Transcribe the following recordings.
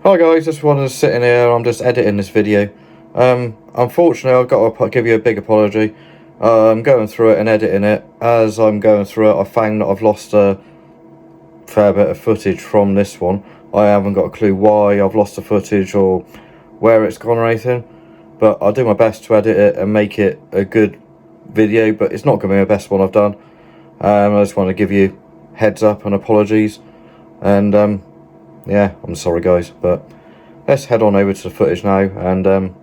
Hi guys, just wanted to sit in here. I'm just editing this video. Unfortunately, I've got to give you a big apology. I'm going through it and editing it. As I'm going through it, I found that I've lost a fair bit of footage from this one. I haven't got a clue why I've lost the footage or where it's gone or anything. But I'll do my best to edit it and make it a good video, but it's not going to be the best one I've done. I just want to give you heads up and apologies. And yeah, I'm sorry guys, but let's head on over to the footage now and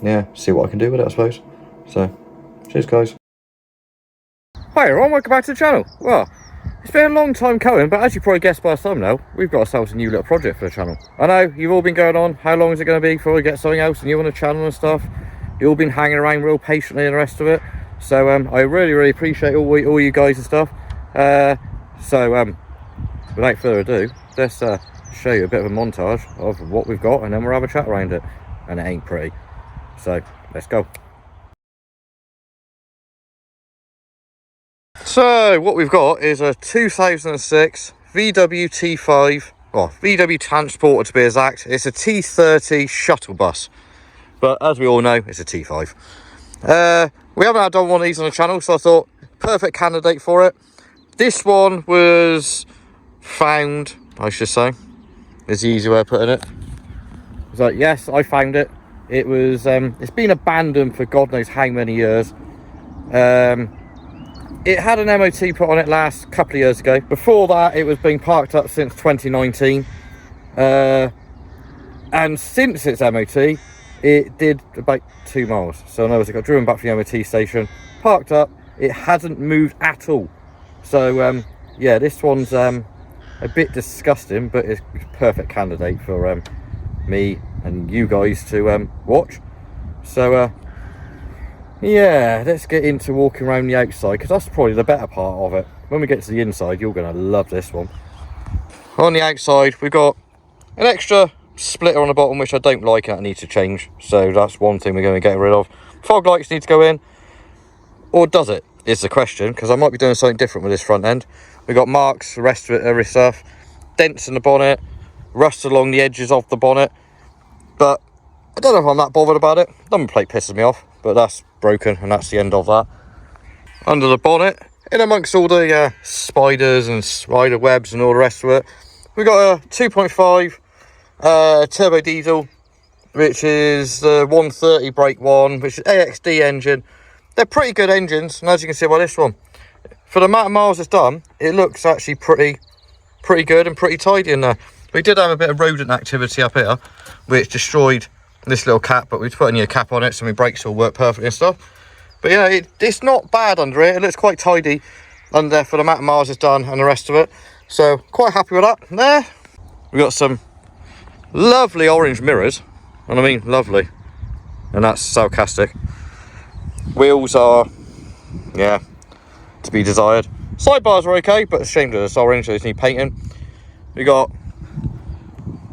yeah, see what I can do with it, I suppose. So, cheers guys. Hi everyone, welcome back to the channel. Well, it's been a long time coming, but as you probably guessed by the thumbnail, we've got ourselves a new little project for the channel. I know, you've all been going on, how long is it going to be before we get something else new on the channel and stuff? You've all been hanging around real patiently and the rest of it. So I really appreciate all you guys and stuff. Without further ado, let's show you a bit of a montage of what we've got, and then we'll have a chat around it. And it ain't pretty. So, let's go. So, what we've got is a 2006 VW T5, well, VW Transporter to be exact. It's a T30 shuttle bus. But as we all know, it's a T5. We haven't done one of these on the channel, so I thought, perfect candidate for it. This one was found, I should say, is the easy way of putting it. It's like, yes, I found it. It was, it's been abandoned for God knows how many years. It had an MOT put on it last couple of years ago. Before that, it was being parked up since 2019. And since its MOT, it did about 2 miles. So in other words, it got driven back from the MOT station, parked up. It hasn't moved at all. So, yeah, this one's a bit disgusting, but it's a perfect candidate for me and you guys to watch. So yeah, let's get into walking around the outside, because that's probably the better part of it. When we get to the inside, you're going to love this one. On the outside, we've got an extra splitter on the bottom, which I don't like and I need to change. So that's one thing we're going to get rid of. Fog lights need to go in, or does it, is the question, because I might be doing something different with this front end. We've got marks, the rest of it, every stuff, dents in the bonnet, rust along the edges of the bonnet. But I don't know if I'm that bothered about it. Number plate pisses me off, but that's broken and that's the end of that. Under the bonnet, in amongst all the spiders and spider webs and all the rest of it, we've got a 2.5 turbo diesel, which is the 130 brake one, which is AXD engine. They're pretty good engines, and as you can see by this one, for the amount of miles it's done, it looks actually pretty good and pretty tidy in there. We did have a bit of rodent activity up here, which destroyed this little cap, but we've put a new cap on it, so my brakes all work perfectly and stuff. But yeah, it's not bad under it. It looks quite tidy under for the amount of miles it's done and the rest of it. So quite happy with that. There, we've got some lovely orange mirrors, and I mean lovely, and that's sarcastic. Wheels are, yeah, to be desired. Sidebars are okay, but ashamed of this orange, so they need painting. We got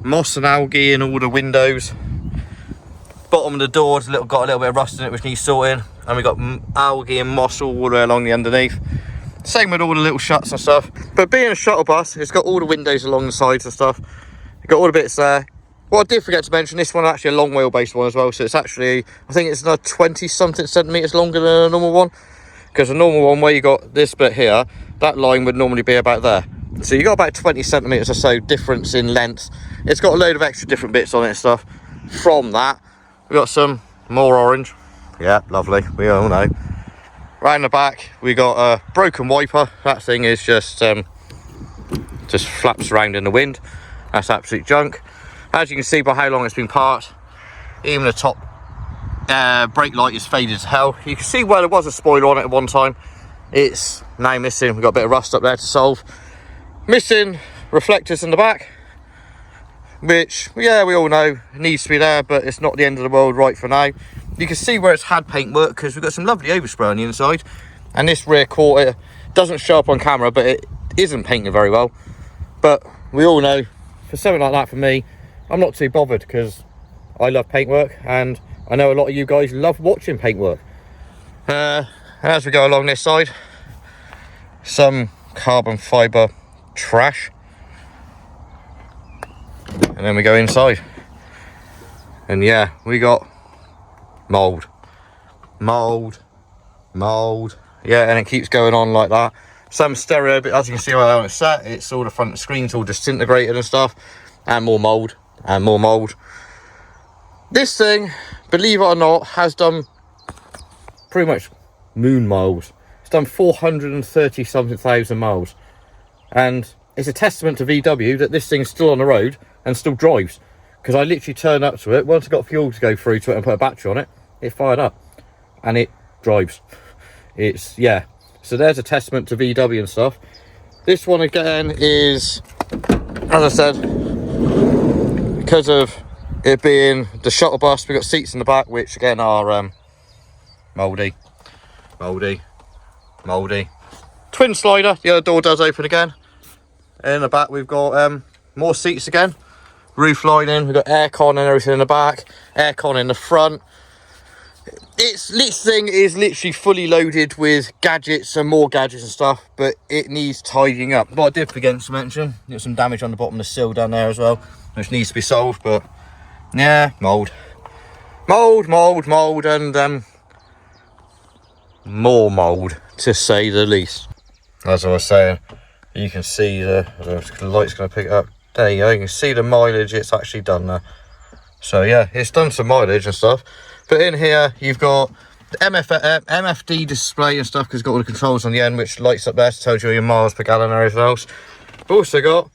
moss and algae in all the windows. Bottom of the doors got a little bit of rust in it, which needs sorting. And we got algae and moss all the way along the underneath. Same with all the little shuts and stuff. But being a shuttle bus, it's got all the windows along the sides and stuff. You've got all the bits there. What I did forget to mention, this one is actually a long wheelbase one as well. So it's actually, I think it's another 20 something centimetres longer than a normal one. Because a normal one, where you got this bit here, that line would normally be about there. So you got about 20 centimetres or so difference in length. It's got a load of extra different bits on it and stuff. From that, we've got some more orange. Yeah, lovely, we all know. Round the back, we got a broken wiper. That thing is just flaps around in the wind. That's absolute junk. As you can see by how long it's been parked, even the top brake light is faded as hell. You can see where there was a spoiler on it at one time. It's now missing. We've got a bit of rust up there to solve. Missing reflectors in the back, which, yeah, we all know needs to be there, but it's not the end of the world right for now. You can see where it's had paint work, because we've got some lovely overspray on the inside, and this rear quarter doesn't show up on camera, but it isn't painted very well. But we all know, for something like that, for me, I'm not too bothered, because I love paintwork, and I know a lot of you guys love watching paintwork. As we go along this side, some carbon fibre trash. And and then we go inside. And yeah, we got mould. Yeah, and it keeps going on like that. Some stereo, but as you can see how it's set, it's all the front screen's all disintegrated and stuff, and more mould. This thing, believe it or not, has done pretty much moon miles. It's done 430 something thousand miles, and it's a testament to VW that this thing's still on the road and still drives, because I literally turned up to it once I got fuel to go through to it and put a battery on it. It fired up and it drives. It's, yeah, so there's a testament to VW and stuff. This one again is, as I said, because of it being the shuttle bus, we've got seats in the back which again are mouldy. Twin slider, the other door does open again. In the back we've got more seats again, roof lining, we've got aircon and everything in the back, aircon in the front. This thing is literally fully loaded with gadgets and more gadgets and stuff, but it needs tidying up. What I did forget to mention, there's some damage on the bottom of the sill down there as well, which needs to be solved. But yeah, mould, and more mould, to say the least. As I was saying, you can see the light's going to pick it up. There you go, you can see the mileage it's actually done there. So yeah, it's done some mileage and stuff. But in here you've got the MFD display and stuff, because it's got all the controls on the end which lights up there to tell you your miles per gallon and everything else. We've also got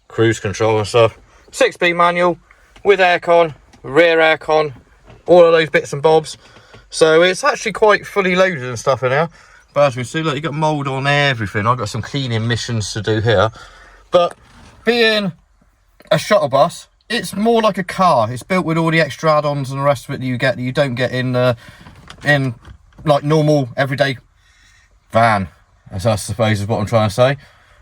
cruise control and stuff, 6-speed manual with aircon, rear aircon, all of those bits and bobs. So it's actually quite fully loaded and stuff in here. But as we see, look, you got mould on everything. I've got some cleaning missions to do here. But being a shuttle bus, it's more like a car. It's built with all the extra add-ons and the rest of it that you get that you don't get in like normal everyday van, as I suppose is what I'm trying to say.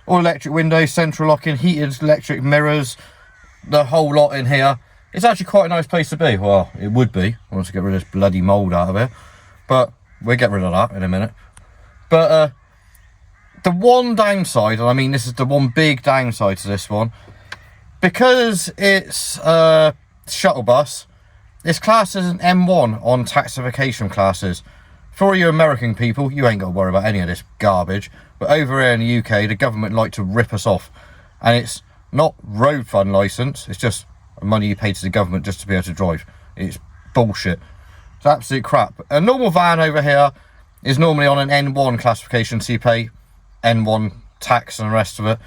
All electric windows, central locking, heated electric mirrors, the whole lot in here. It's actually quite a nice place to be. Well, it would be once I get rid of this bloody mould out of here, but we'll get rid of that in a minute. But the one downside, and I mean this is the one big downside to this one, because it's a shuttle bus, it's classed as an M1 on taxification classes. For you American people, you ain't got to worry about any of this garbage. But over here in the UK, the government like to rip us off. And it's not road fund licence, it's just money you pay to the government just to be able to drive. It's bullshit. It's absolute crap. A normal van over here is normally on an N1 classification, so you pay N1 tax and the rest of it.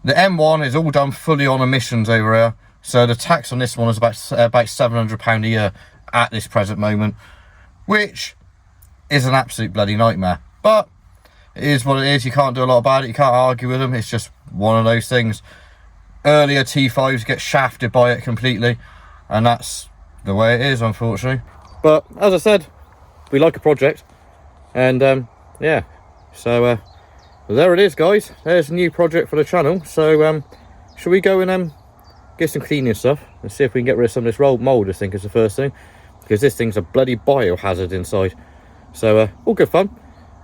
The M1 is all done fully on emissions over here, so the tax on this one is about £700 a year at this present moment, which is an absolute bloody nightmare. But it is what it is. You can't do a lot about it. You can't argue with them. It's just one of those things. Earlier T5s get shafted by it completely, and that's the way it is, unfortunately. But as I said, we like a project, and yeah, so there it is, guys. There's a new project for the channel. So shall we go and get some cleaning stuff and see if we can get rid of some of this mould, I think, is the first thing, because this thing's a bloody biohazard inside. So all good fun.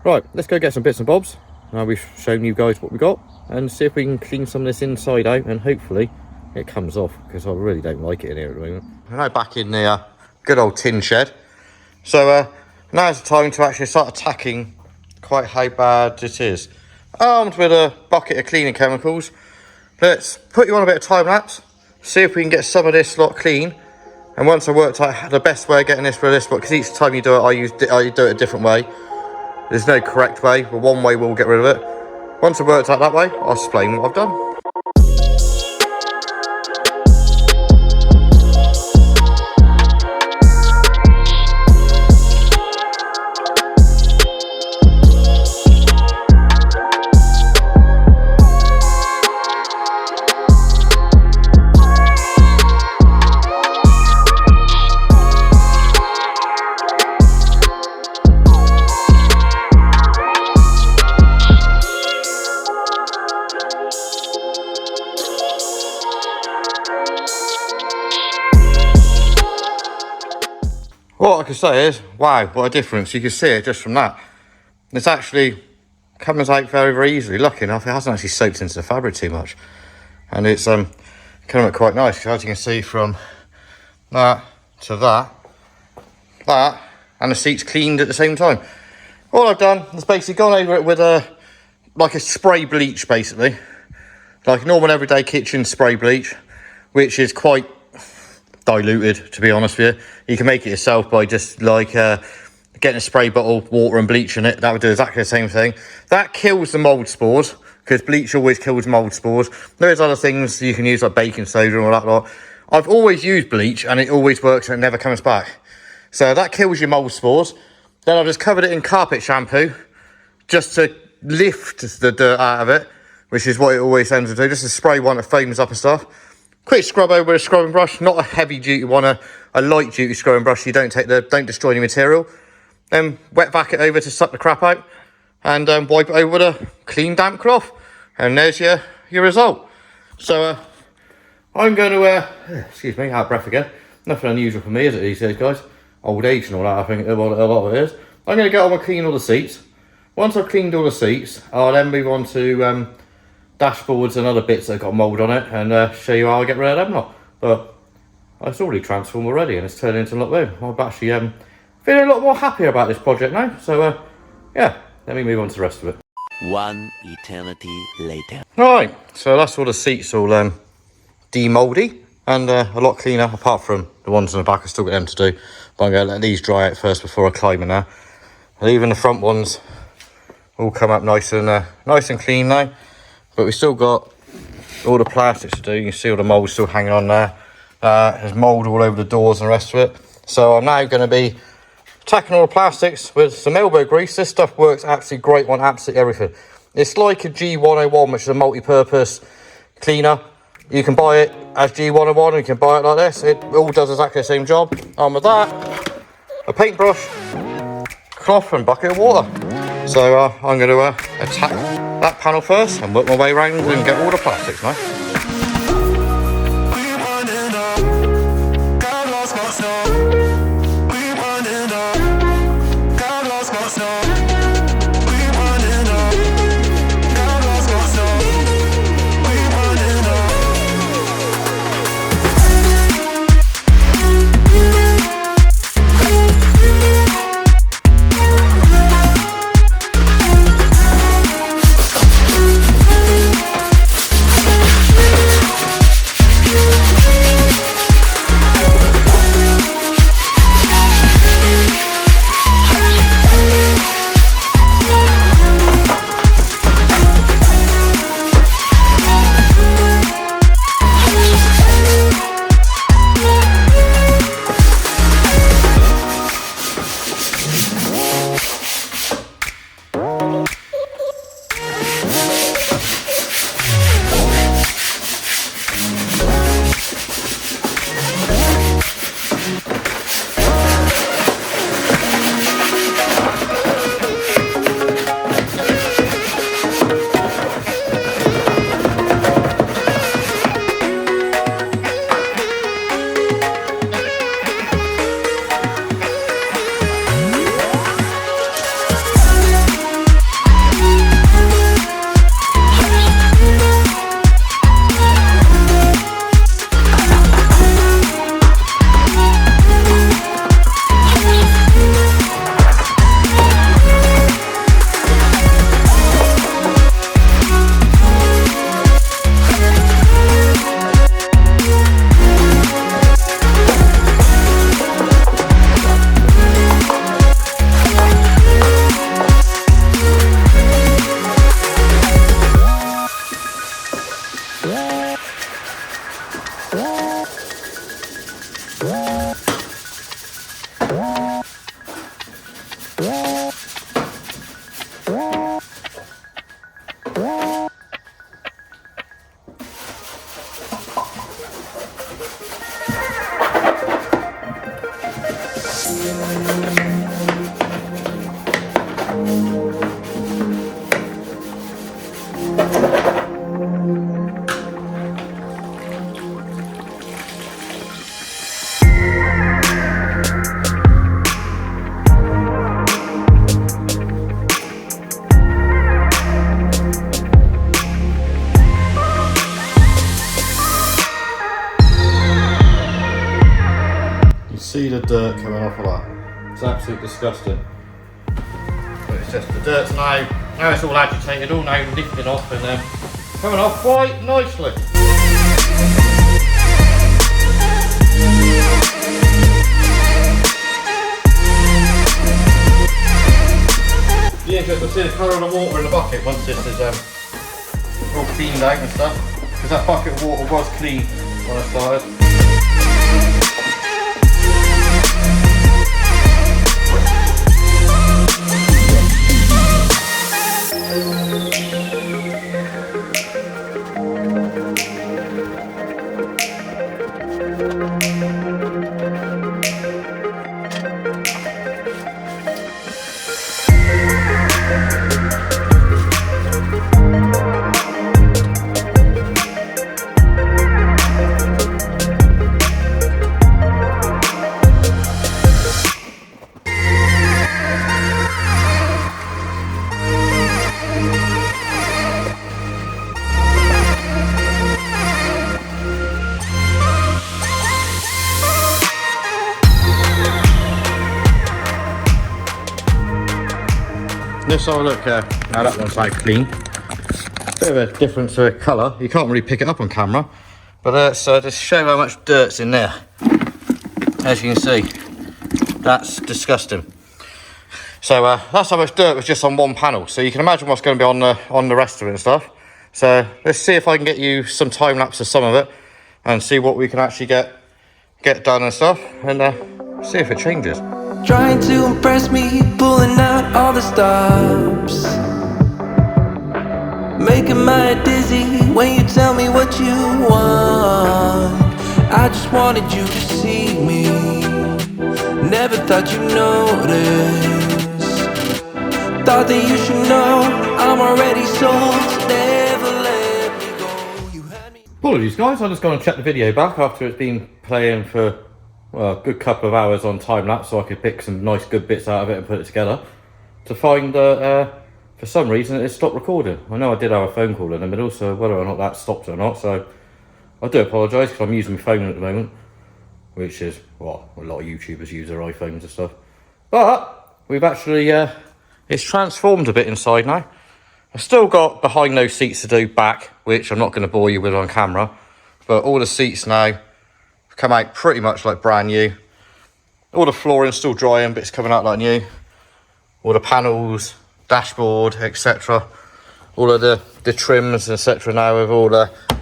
Right, let's go get some bits and bobs. Now we've shown you guys what we got, and see if we can clean some of this inside out, and hopefully it comes off, because I really don't like it in here at the moment. We're now back in the good old tin shed. So now's the time to actually start attacking quite how bad it is. Armed with a bucket of cleaning chemicals, let's put you on a bit of time lapse, see if we can get some of this lot clean. And once I worked out the best way of getting this rid of this, because each time you do it, I do it a different way. There's no correct way, but one way will get rid of it. Once I worked out that way, I'll explain what I've done. What I can say is, wow, what a difference. You can see it just from that. It's actually comes out very, very easily. Lucky enough, it hasn't actually soaked into the fabric too much. And it's Can look quite nice, because as you can see from that to that, and the seat's cleaned at the same time. All I've done is basically gone over it with like a spray bleach, basically. Like normal everyday kitchen spray bleach, which is quite diluted, to be honest with you. You can make it yourself by just like getting a spray bottle, water and bleach in it. That would do exactly the same thing. That kills the mould spores, because bleach always kills mould spores. There's other things you can use like baking soda and all that lot. I've always used bleach and it always works and it never comes back. So that kills your mould spores. Then I've just covered it in carpet shampoo just to lift the dirt out of it, which is what it always tends to do. Just a spray one that foams up and stuff. Quick scrub over with a scrubbing brush, not a heavy duty one, a light duty scrubbing brush. You don't destroy any material. Then wet vac it over to suck the crap out, and wipe it over with a clean damp cloth, and there's your result. So I'm going to excuse me, out of breath again. Nothing unusual for me, is it, these days, guys? Old age and all that, I think a lot of it is. I'm going to get on and clean all the seats. Once I've cleaned all the seats, I'll then move on to dashboards and other bits that have got mould on it, and show you how I get rid of them lot. But it's already transformed already, and it's turned into a lot better. I'm actually feeling a lot more happier about this project now. So yeah, let me move on to the rest of it. One eternity later. Right, so that's all the seats all demouldy and a lot cleaner, apart from the ones in the back. I still got them to do, but I'm going to let these dry out first before I climb in there. And even the front ones all come up nice and clean now. But we still got all the plastics to do. You can see all the mould still hanging on there. There's mould all over the doors and the rest of it. So I'm now going to be attacking all the plastics with some elbow grease. This stuff works absolutely great on absolutely everything. It's like a G101, which is a multi-purpose cleaner. You can buy it as G101, you can buy it like this. It all does exactly the same job. And with that, a paintbrush, cloth and bucket of water. So I'm going to attack that panel first and work my way around and get all the plastics now. see the dirt coming off of that. It's absolutely disgusting. But it's just the dirt's now it's all agitated, all now lifting off and coming off quite nicely. Be interesting to see the colour of the water in the bucket once this is all cleaned out and stuff. Because that bucket of water was clean when I started. Let's have a look now that one's like clean. Bit of a difference of colour. You can't really pick it up on camera, but so just show how much dirt's in there. As you can see, that's disgusting. So that's how much dirt was just on one panel. So you can imagine what's going to be on the rest of it and stuff. So let's see if I can get you some time lapse of some of it and see what we can actually get done and stuff, and see if it changes. Trying to impress me, pulling out all the stops, making my head dizzy when you tell me what you want. I just wanted you to see me, never thought you'd notice. Thought that you should know I'm already sold, so never let me go. You had me. Apologies guys, I'm just going to check the video back after it's been playing for well, a good couple of hours on time lapse, so I could pick some nice good bits out of it and put it together, to find that for some reason it stopped recording. I know I did have a phone call in the middle, so whether or not that stopped or not, so I do apologise because I'm using my phone at the moment, which is well, a lot of YouTubers use their iPhones and stuff. But we've actually it's transformed a bit inside now. I've still got behind those seats to do back, which I'm not going to bore you with on camera, but all the seats now come out pretty much like brand new. All the flooring's still drying, but it's coming out like new. All the panels, dashboard, etc. All of the trims, etc. now have all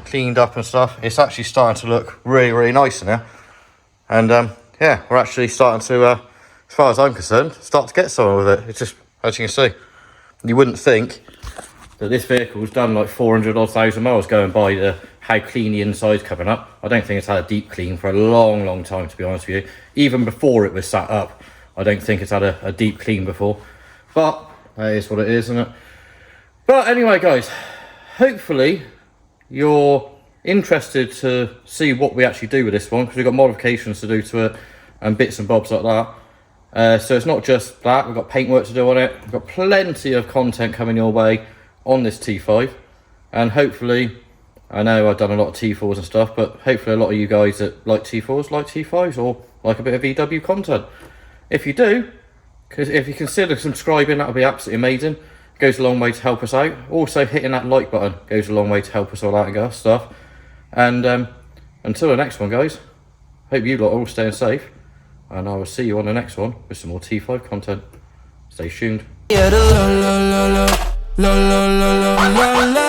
cleaned up and stuff. It's actually starting to look really, really nice in here. And yeah, we're actually starting to, as far as I'm concerned, start to get somewhere with it. It's just, as you can see, you wouldn't think that this vehicle's done like 400 odd thousand miles going by how clean the inside's coming up. I don't think it's had a deep clean for a long, long time, to be honest with you. Even before it was sat up, I don't think it's had a deep clean before. But that is what it is, isn't it? But anyway, guys, hopefully you're interested to see what we actually do with this one, because we've got modifications to do to it and bits and bobs like that. So it's not just that, we've got paintwork to do on it. We've got plenty of content coming your way on this T5, and hopefully, I know I've done a lot of T4s and stuff, but hopefully a lot of you guys that like T4s like T5s or like a bit of VW content. If you do, because if you consider subscribing, that would be absolutely amazing. It goes a long way to help us out. Also hitting that like button goes a long way to help us all out and good stuff. And until the next one, guys, hope you lot are all staying safe, and I will see you on the next one with some more T5 content. Stay tuned. Yeah, la la la la la la la la la la.